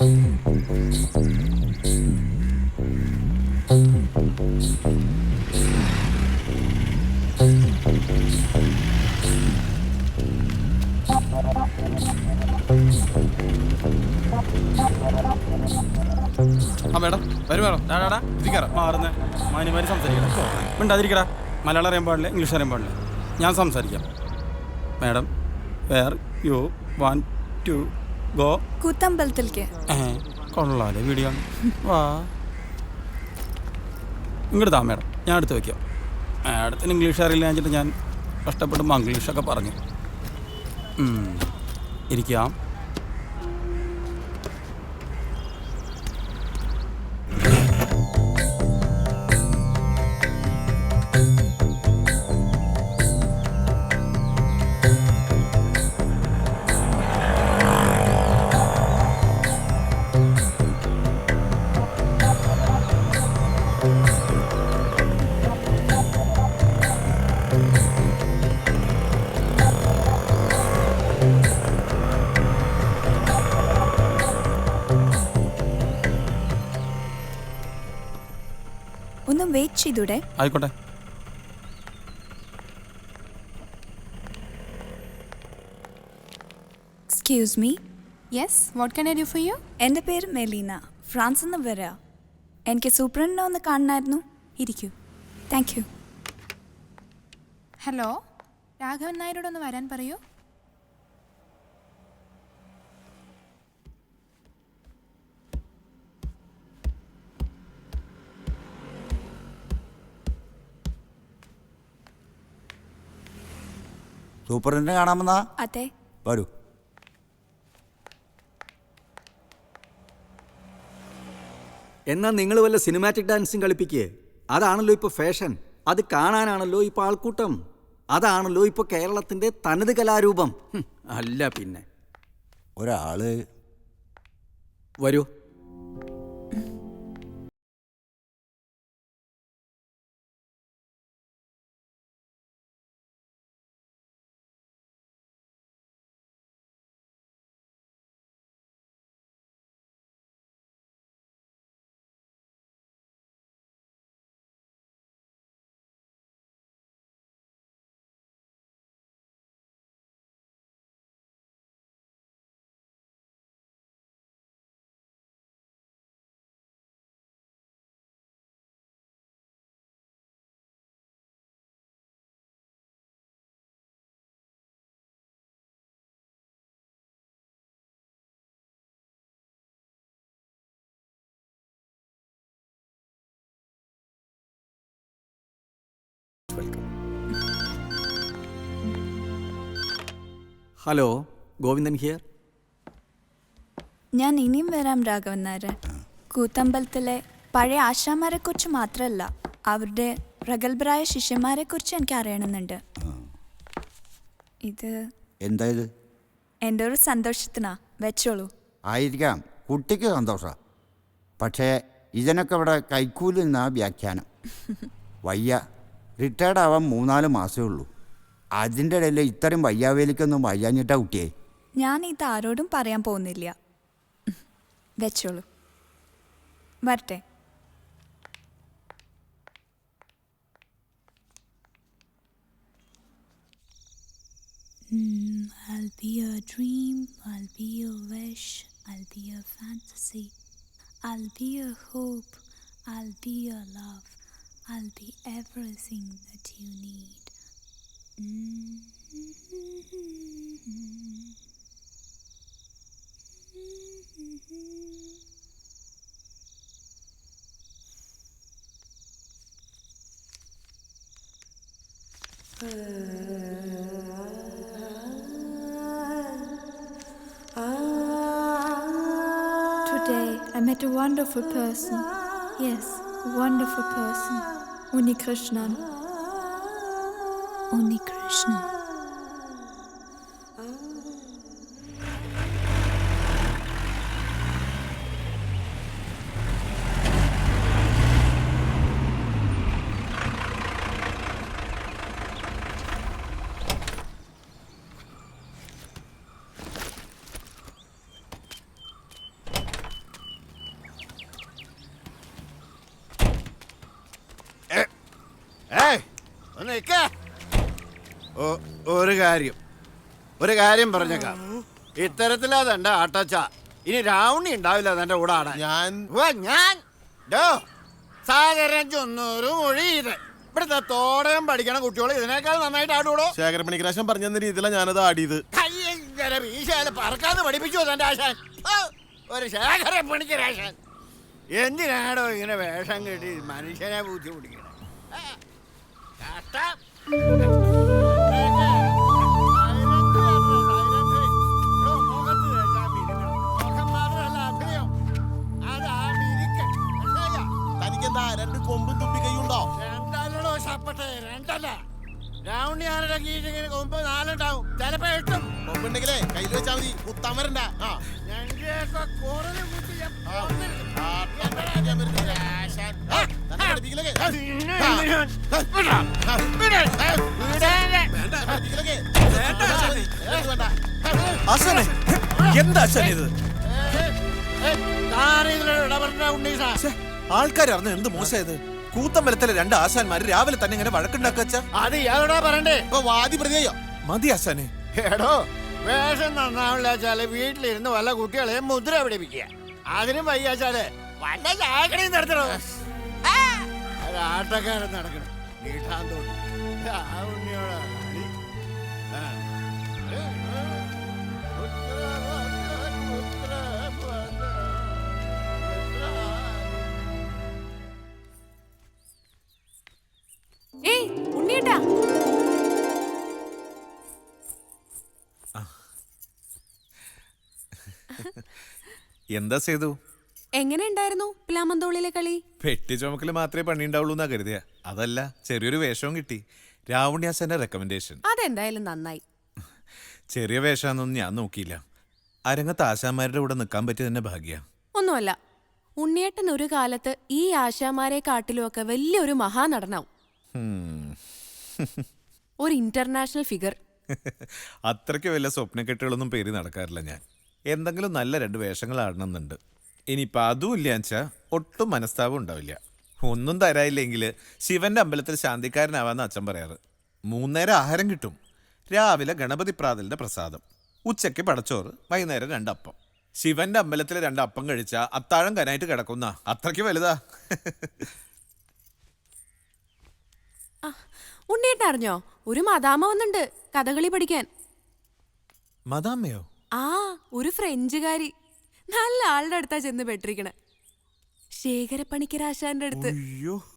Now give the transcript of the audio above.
ആ മേഡം വരും മേഡം ഡാടാ ഇരിക്കാറാ മാറുന്ന മാന്യമാര് സംസാരിക്കണം മിണ്ടാതിരിക്കടാ. മലയാളം അറിയാൻ പാടില്ല, ഇംഗ്ലീഷ് അറിയാൻ പാടില്ല. ഞാൻ സംസാരിക്കാം. Madam where you want to go? കൂത്തമ്പലത്തിലേക്ക്. കൊള്ളാലേ വീഡിയോ. വാ ഇങ്ങോട്ട് താ മേഡം, ഞാൻ എടുത്ത് വയ്ക്കാം. മാഡത്തിന് ഇംഗ്ലീഷ് അറിയില്ല വെച്ചിട്ട് ഞാൻ കഷ്ടപ്പെട്ട് മംഗ്ലീഷൊക്കെ പറഞ്ഞു. ഇരിക്കാം. ഒന്ന് വെയിറ്റ് ചെയ്തൂടെ? ആയിക്കോട്ടെ. Excuse me. Yes, what can I do for you? എൻ്റെ പേര് മെലീന, ഫ്രാൻസിൽ നിന്ന് വരാം. എനിക്ക് സൂപ്രണ്ടിനെ ഒന്ന് കാണണമായിരുന്നു. ഇരിക്കൂ. Thank you. ഹലോ, രാഘവൻ നായരോടൊന്ന് വരാൻ പറയൂ. സൂപ്രണ്ടിനെ കാണാമെന്നാ? അതെ. വരൂ. എന്നാൽ നിങ്ങൾ വല്ല സിനിമാറ്റിക് ഡാൻസും കളിപ്പിക്കുക. അതാണല്ലോ ഇപ്പോൾ ഫാഷൻ. അത് കാണാനാണല്ലോ ഇപ്പോൾ ആൾക്കൂട്ടം. അതാണല്ലോ ഇപ്പോൾ കേരളത്തിൻ്റെ തനത് കലാരൂപം. അല്ല പിന്നെ. ഒരാള് വരൂ. Hello, Govindan here. ഞാൻ ഇനിയും വരാം രാഘവൻ നായർ. കൂത്തമ്പലത്തിലെ പഴയ ആശാമാരെക്കുറിച്ച് മാത്രമല്ല, അവരുടെ പ്രഗത്ഭരായ ശിഷ്യന്മാരെക്കുറിച്ച് എനിക്ക് അറിയണമെന്നുണ്ട്. ഇത് എന്താ ഇത്? എൻ്റെ ഒരു സന്തോഷത്തിനാ. വെച്ചോളൂ. ആയിരിക്കാം, കുട്ടിക്ക് സന്തോഷം. പക്ഷേ ഇതിനൊക്കെ ഇവിടെ കൈക്കൂലി നിന്നാ വ്യാഖ്യാനം. വയ്യ, റിട്ടയർഡ് ആവാൻ 3-4 മാസമേ ഉള്ളൂ. അതിൻ്റെ ഇടയിൽ ഇത്രയും വയ്യാവേലിക്കൊന്നും വയ്യാഞ്ഞിട്ടാ കുട്ടിയെ. ഞാൻ ഇത് ആരോടും പറയാൻ പോകുന്നില്ല. വെച്ചോളൂ. വരട്ടെ. I'll be a dream, I'll be a wish, I'll be a fantasy, I'll be a hope, I'll be a love, I'll be everything that you need. Today I met a wonderful person. Yes, a wonderful person. Unikrishnan. Unikrishnan. ഒരു കാര്യം പറഞ്ഞേക്കാം. ഇത്തരത്തിലാ തന്റെ ആട്ടച്ച. ഇനി രാവണി ഉണ്ടാവില്ല തന്റെ കൂടെ ആടാൻ. ഞാൻ സാഗരം ചൊന്നൂറ് മൊഴി ഇത് ഇവിടുത്തെ തോടകം പഠിക്കണ കുട്ടികൾ ഇതിനേക്കാൾ നന്നായിട്ട് ആടുകൂടോ? ശേഖരപ്പണിക്കരാശൻ പറഞ്ഞ രീതിയിലാണ് ഞാനത് ആടിയത്. പറക്കാതെ പഠിപ്പിച്ചു തന്റെ ആശാൻ. ഒരു ശേഖരപ്പണിക്കരാശൻ എന്തിനാടോ ഇങ്ങനെ വേഷം കെട്ടി മനുഷ്യനെ ബുദ്ധിമുട്ടിക്കണം? തനിക്കെന്താ രണ്ട് കൊമ്പും തുമ്പി കൈയുണ്ടോ? രണ്ടല്ലോ ശപ്പട്ടെ, രണ്ടല്ല. രാവണിയാരുടെ കീഴിങ്ങനെ കൊമ്പ് 4 ഉണ്ടാവും, ചിലപ്പോ 8. കൊമ്പുണ്ടെങ്കിലേ കയ്യിൽ വെച്ചാ മതി, കുത്താൻ വരണ്ട. എന്താ ഇത്? ആൾക്കാരറിഞ്ഞ എന്ത് മോശമായത്? കൂത്തമ്പലത്തിലെ 2 ആശാന്മാര് രാവിലെ തന്നെ ഇങ്ങനെ വഴക്കുണ്ടാക്കച്ച. അത് ഇയാളോടാ പറയണ്ടേ? ഇപ്പൊ വാദി പ്രതിയോ? മതി ആശാനെ. എടോ, വേഷം നന്നാവില്ല വെച്ചാല് വീട്ടിലിരുന്ന് വല്ല കുട്ടികളെ മുദ്ര പിടിപ്പിക്കുക. അതിനും വയ്യാച്ചാല് വല്ല ചായക്കടയും നടത്തണോ? ആട്ടക്കാരൻ നടക്കണം. നീട്ടാൻ തോന്നി ഉണ്ണിയോടാ കളി. ഏയ് ഉണ്ണിയേട്ടാ, എന്താ ചെയ്തു? എങ്ങനെ ഉണ്ടായിരുന്നു പ്ലാമന്തോളിലെ കളി? പെട്ടി ചുമക്കല് മാത്രമേ പണിയുണ്ടാവുള്ളൂ എന്നാ കരുതിയ. അതല്ല, ചെറിയൊരു വേഷവും കിട്ടി. രാവണ്യാസന്റെ റെക്കമെൻഡേഷൻ. അതെന്തായാലും നന്നായി. ചെറിയ വേഷാന്നൊന്നും ഞാൻ നോക്കിയില്ല. അരങ്ങത്ത് ആശാന്മാരുടെ കൂടെ നിൽക്കാൻ പറ്റിയ തന്നെ ഭാഗ്യ. ഒന്നുമല്ല, ഉണ്ണിയേട്ടൻ ഒരു കാലത്ത് ഈ ആശാമാരെ കാട്ടിലുമൊക്കെ വലിയൊരു മഹാനടനാവും. ഒരു ഇന്റർനാഷണൽ ഫിഗർ. അത്രയ്ക്ക് വല്ല സ്വപ്നക്കെട്ടുകളൊന്നും പേര് നടക്കാറില്ല ഞാൻ. എന്തെങ്കിലും നല്ല 2 വേഷങ്ങൾ ആടണമെന്നുണ്ട്. ഇനിയിപ്പോൾ അതും ഇല്ലാച്ചാ ഒട്ടും മനസ്താപം ഉണ്ടാവില്ല. ഒന്നും തരായില്ലെങ്കിൽ ശിവന്റെ അമ്പലത്തിൽ ശാന്തിക്കാരനാവാന്ന് അച്ഛൻ പറയാറ്. 3 നേരം ആഹാരം കിട്ടും. രാവിലെ ഗണപതി പ്രാതലിന്റെ പ്രസാദം, ഉച്ചയ്ക്ക് പടച്ചോറ്, വൈകുന്നേരം 2 അപ്പം. ശിവന്റെ അമ്പലത്തിലെ 2 അപ്പം കഴിച്ചാൽ അത്താഴം കനായിട്ട് കിടക്കുന്ന അത്രയ്ക്ക് വലുതാ. ഉണ്ണിയേട്ടൻ അറിഞ്ഞോ, ഒരു മദാമ വന്നുണ്ട് കഥകളി പഠിക്കാൻ. മദാമ്മയോ? ആ, ഒരു ഫ്രഞ്ചുകാരി. നല്ല ആളുടെ അടുത്താ ചെന്ന് പെട്ടിരിക്കണേ. ശേഖരപ്പണിക്കരാശാന്റെ അടുത്ത്. അയ്യോ.